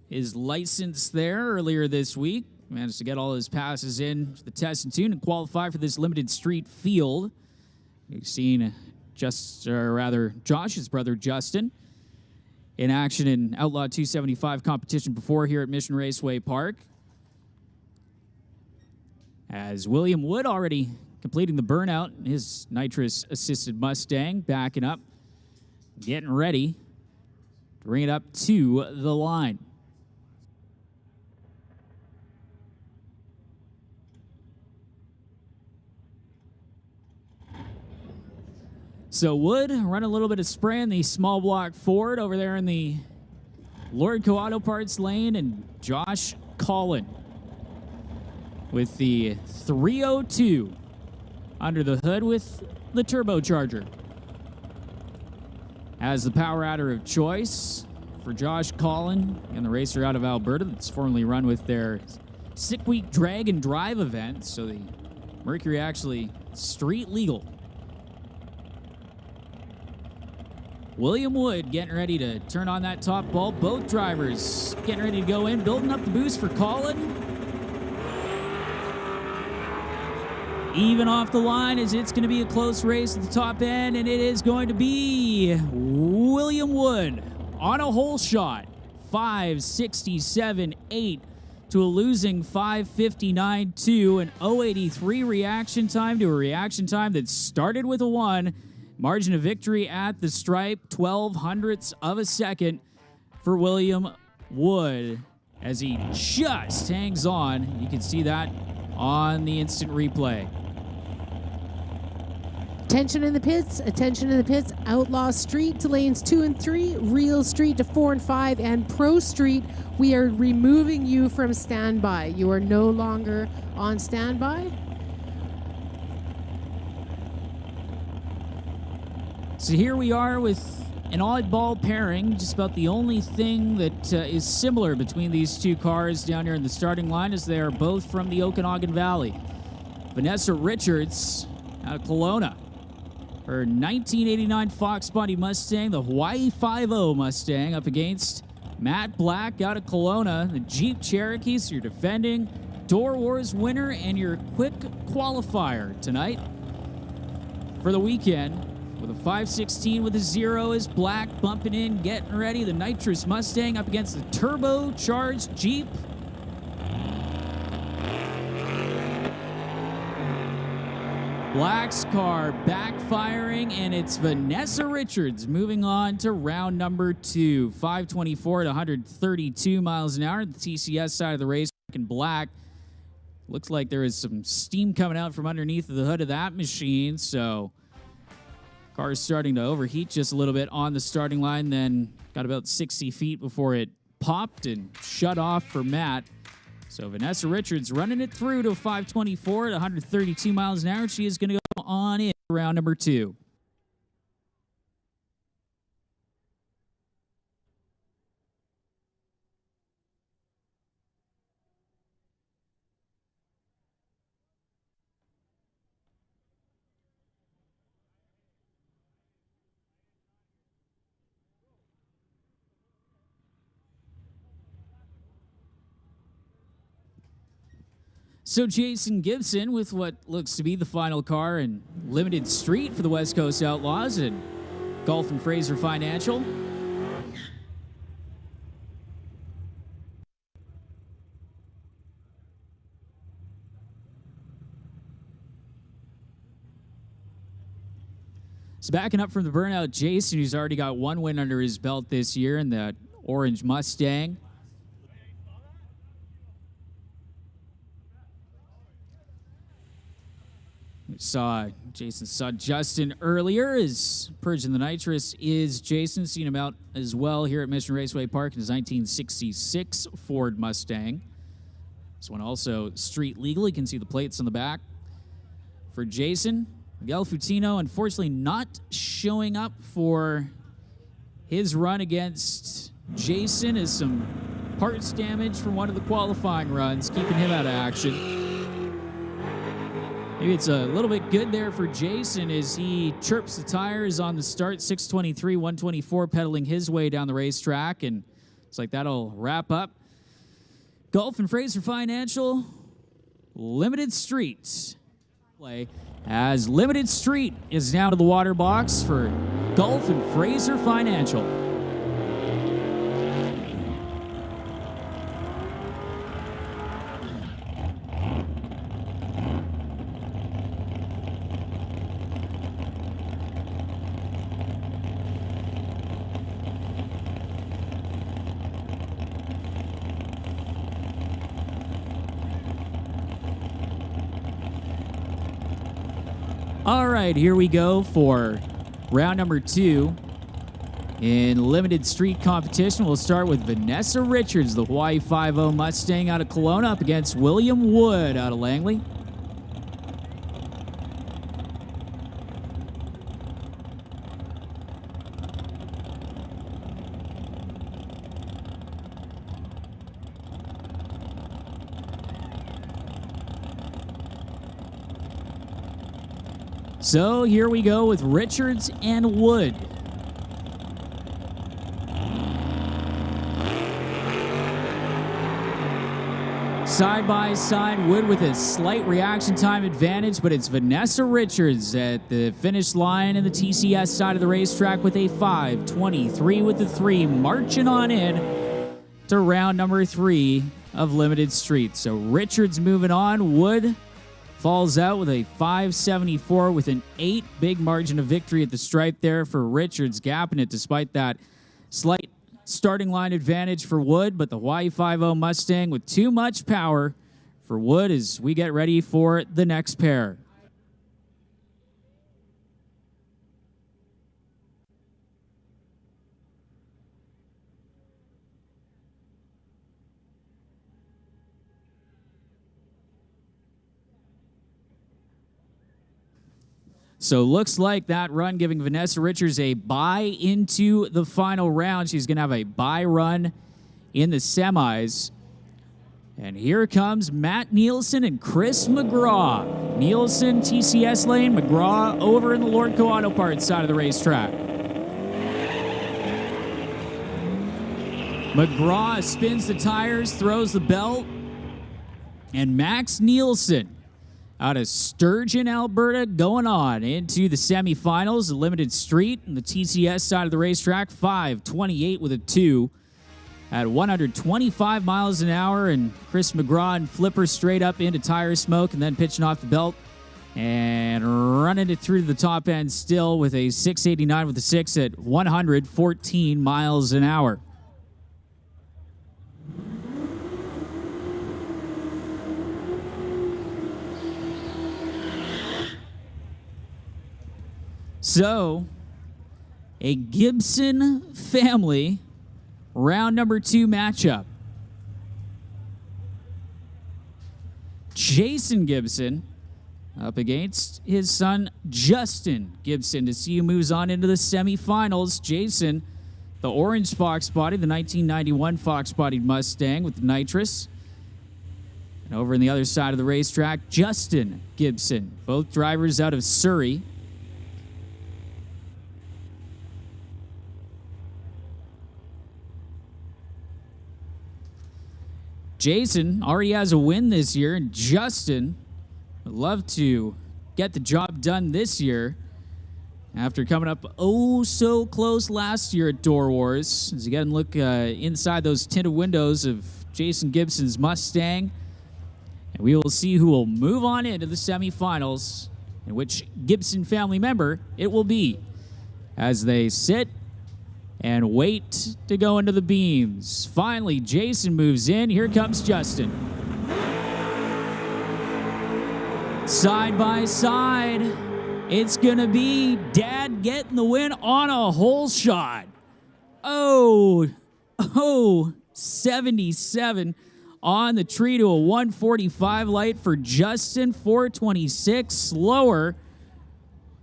his license there earlier this week. managed to get all his passes in to the test and tune and qualify for this limited street field. You've seen Josh's brother Justin in action in Outlaw 275 competition before here at Mission Raceway Park. As William Wood already completing the burnout in his nitrous-assisted Mustang, backing up, getting ready to bring it up to the line. So Wood running a little bit of spray in the small block Ford over there in the Lordco Auto Parts lane, and Josh Collin with the 302 under the hood with the turbocharger. As the power adder of choice for Josh Collin and the racer out of Alberta that's formerly run with their Sick Week Drag and Drive event, so the Mercury actually street legal. William Wood getting ready to turn on that top bulb. Both drivers getting ready to go in, building up the boost for Collin. Even off the line as it's going to be a close race at the top end, and it is going to be William Wood on a hole shot. 5:67.8 to a losing 5:59.2, an 083 reaction time to a reaction time that started with a 1. Margin of victory at the stripe, 0.12 of a second for William Wood as he just hangs on. You can see that on the instant replay. Attention in the pits, attention in the pits. Outlaw Street to lanes 2 and 3, Real Street to 4 and 5, and Pro Street, we are removing you from standby. You are no longer on standby. So here we are with an oddball pairing. Just about the only thing that is similar between these two cars down here in the starting line is they are both from the Okanagan Valley. Vanessa Richards out of Kelowna. Her 1989 Fox Body Mustang, the Hawaii 5.0 Mustang, up against Matt Black out of Kelowna, the Jeep Cherokee. So your defending Doorwarz winner and your quick qualifier tonight for the weekend. With a 5:16 with a 0 is Black bumping in, getting ready. The nitrous Mustang up against the turbocharged Jeep. Black's car backfiring, and it's Vanessa Richards moving on to round number 2. 5:24 at 132 miles an hour. The TCS side of the race in Black. Looks like there is some steam coming out from underneath the hood of that machine, so car is starting to overheat just a little bit on the starting line, then got about 60 feet before it popped and shut off for Matt. So Vanessa Richards running it through to 5:24 at 132 miles an hour. She is going to go on in round number 2. So Jason Gibson with what looks to be the final car in limited street for the West Coast Outlaws and Golf and Fraser Financial. So backing up from the burnout, Jason, who's already got 1 win under his belt this year in that orange Mustang. Jason saw Justin earlier. Is purging the nitrous is Jason. Seen him out as well here at Mission Raceway Park in his 1966 Ford Mustang. This one also street legal. You can see the plates on the back. For Jason, Miguel Futino unfortunately not showing up for his run against Jason as some parts damage from one of the qualifying runs, keeping him out of action. Maybe it's a little bit good there for Jason as he chirps the tires on the start, 623, 124, pedaling his way down the racetrack, and it's like that'll wrap up Gulf and Fraser Financial Limited Street play as Limited Street is now to the water box for Gulf and Fraser Financial. All right, here we go for round number 2 in limited street competition. We'll start with Vanessa Richards, the Hawaii 5-0 Mustang out of Kelowna, up against William Wood out of Langley. So here we go with Richards and Wood. Side by side, Wood with a slight reaction time advantage, but it's Vanessa Richards at the finish line in the TCS side of the racetrack with a 5:23 with the 3, marching on in to round number 3 of Limited Street. So Richards moving on, Wood falls out with a 5:74 with an 8 big margin of victory at the stripe there for Richards, gapping it despite that slight starting line advantage for Wood, but the Hawaii 5-0 Mustang with too much power for Wood as we get ready for the next pair. So looks like that run giving Vanessa Richards a bye into the final round. She's going to have a bye run in the semis. And here comes Matt Nielsen and Chris McGraw. Nielsen, TCS lane, McGraw over in the Lordco Auto Parts side of the racetrack. McGraw spins the tires, throws the belt, and Max Nielsen out of Sturgeon, Alberta, going on into the semifinals, the Limited Street, and the TCS side of the racetrack, 5:28 with a 2 at 125 miles an hour, and Chris McGraw and Flipper straight up into tire smoke and then pitching off the belt and running it through the top end still with a 689 with a 6 at 114 miles an hour. So, a Gibson family round number 2 matchup. Jason Gibson up against his son Justin Gibson to see who moves on into the semifinals. Jason, the orange Fox body, the 1991 Fox bodied Mustang with the nitrous. And over on the other side of the racetrack, Justin Gibson, both drivers out of Surrey. Jason already has a win this year, and Justin would love to get the job done this year after coming up oh so close last year at Doorwarz. As you get a look inside those tinted windows of Jason Gibson's Mustang, and we will see who will move on into the semifinals and which Gibson family member it will be as they sit and wait to go into the beams. Finally, Jason moves in. Here comes Justin. Side by side, it's going to be Dad getting the win on a hole shot. 77 on the tree to a 145 light for Justin. 426 slower,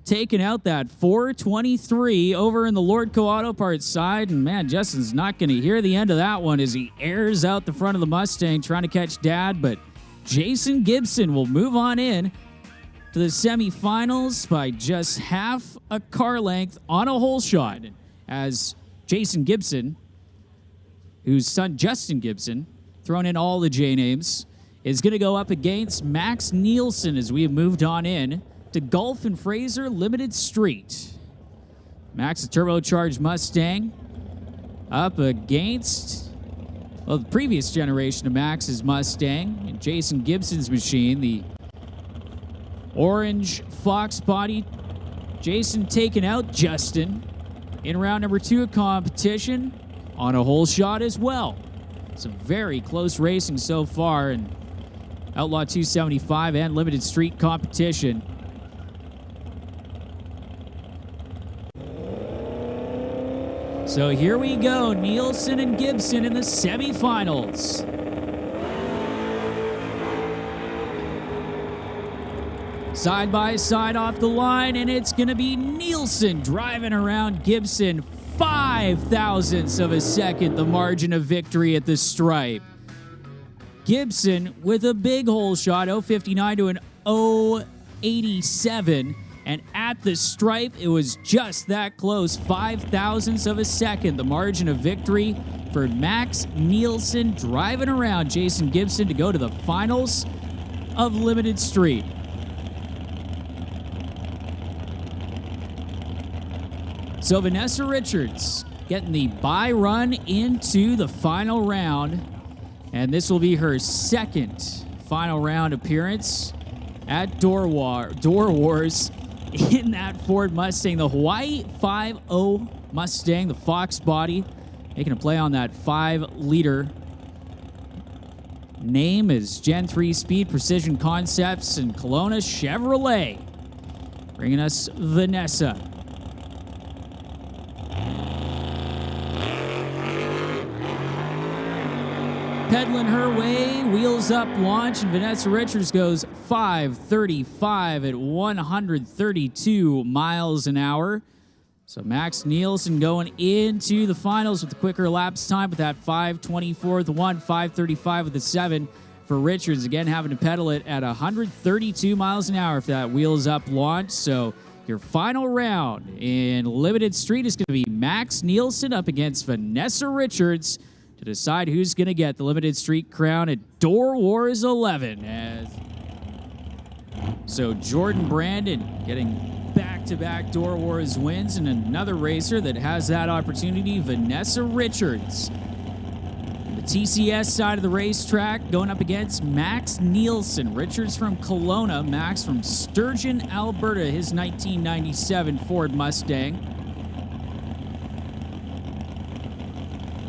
taking out that 423 over in the Lordco Auto Parts side. And man, Justin's not going to hear the end of that one as he airs out the front of the Mustang trying to catch Dad. But Jason Gibson will move on in to the semifinals by just half a car length on a hole shot, as Jason Gibson, whose son Justin Gibson thrown in all the J names, is going to go up against Max Nielsen as we have moved on in to Gulf and Fraser Limited Street. Max, a turbocharged Mustang, up against, well, the previous generation of Max's Mustang, and Jason Gibson's machine, the orange Fox body. Jason taking out Justin in round number 2 of competition on a hole shot as well. Some very close racing so far in Outlaw 275 and Limited Street competition. So here we go, Nielsen and Gibson in the semifinals. Side by side off the line, and it's going to be Nielsen driving around Gibson. 0.005 of a second, the margin of victory at the stripe. Gibson with a big hole shot, 0.59 to an 0.87. And at the stripe, it was just that close, 0.005 of a second. The margin of victory for Max Nielsen driving around Jason Gibson to go to the finals of Limited Street. So Vanessa Richards getting the bye run into the final round. And this will be her second final round appearance at Doorwarz in that Ford Mustang, the Hawaii 5.0 Mustang, the Fox body, making a play on that 5-liter. Name is Gen 3 Speed Precision Concepts and Kelowna Chevrolet. Bringing us Vanessa. Pedaling her way, wheels up, launch, and Vanessa Richards goes 5.35 at 132 miles an hour. So Max Nielsen going into the finals with the quicker elapsed time with that 5.24 with the 1, 5.35 with the 7 for Richards. Again, having to pedal it at 132 miles an hour for that wheels up launch. So your final round in Limited Street is going to be Max Nielsen up against Vanessa Richards to decide who's going to get the Limited Street crown at Doorwarz 11. So Jordan Brandon getting back-to-back Doorwarz wins, and another racer that has that opportunity, Vanessa Richards. And the TCS side of the racetrack going up against Max Nielsen. Richards from Kelowna, Max from Sturgeon, Alberta, his 1997 Ford Mustang.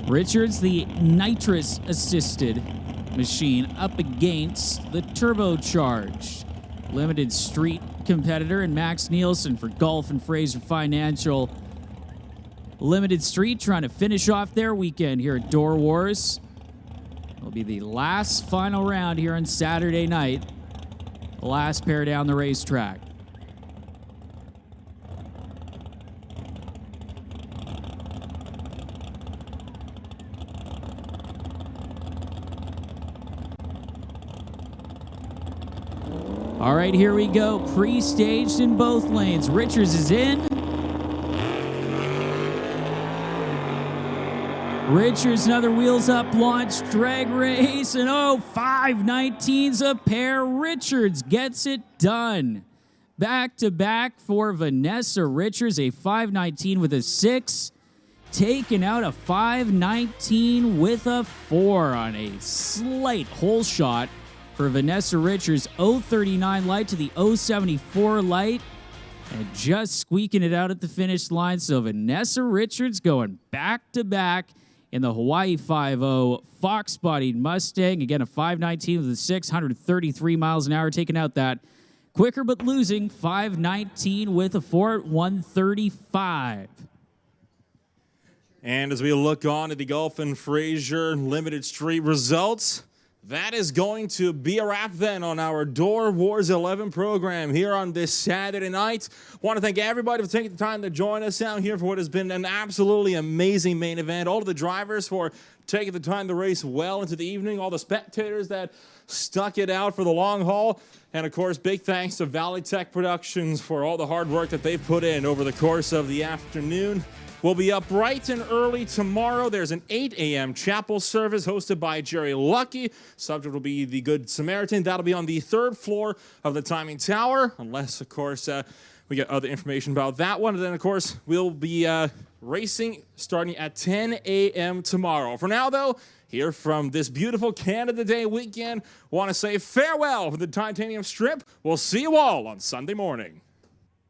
Richards, the nitrous-assisted machine, up against the turbocharged Limited Street competitor, and Max Nielsen for Gulf and Fraser Financial Limited Street, trying to finish off their weekend here at Doorwarz. It'll be the last final round here on Saturday night. The last pair down the racetrack. All right, here we go. Pre-staged in both lanes. Richards is in. Richards, another wheels up launch drag race. And 5.19's a pair. Richards gets it done. Back to back for Vanessa Richards. A 5.19 with a 6. Taking out a 5.19 with a 4 on a slight hole shot for Vanessa Richards. 0.39 light to the 0.74 light. And just squeaking it out at the finish line. So Vanessa Richards going back-to-back in the Hawaii 5.0 Fox-bodied Mustang. Again, a 5.19 with a 633 miles an hour. Taking out that quicker but losing 5.19 with a 4 at 135. And as we look on at the Gulf and Fraser Limited Street results, that is going to be a wrap then on our Doorwarz 11 program here on this Saturday night. Want to thank everybody for taking the time to join us out here for what has been an absolutely amazing main event. All of the drivers for taking the time to race well into the evening. All the spectators that stuck it out for the long haul. And, of course, big thanks to Valley Tech Productions for all the hard work that they've put in over the course of the afternoon. will be up bright and early tomorrow. There's an 8 a.m. chapel service hosted by Jerry Lucky. Subject will be the Good Samaritan. That'll be on the 3rd floor of the Timing Tower, unless, of course, we get other information about that one. And then, of course, we'll be racing starting at 10 a.m. tomorrow. For now, though, here from this beautiful Canada Day weekend, want to say farewell for the Titanium Strip. We'll see you all on Sunday morning.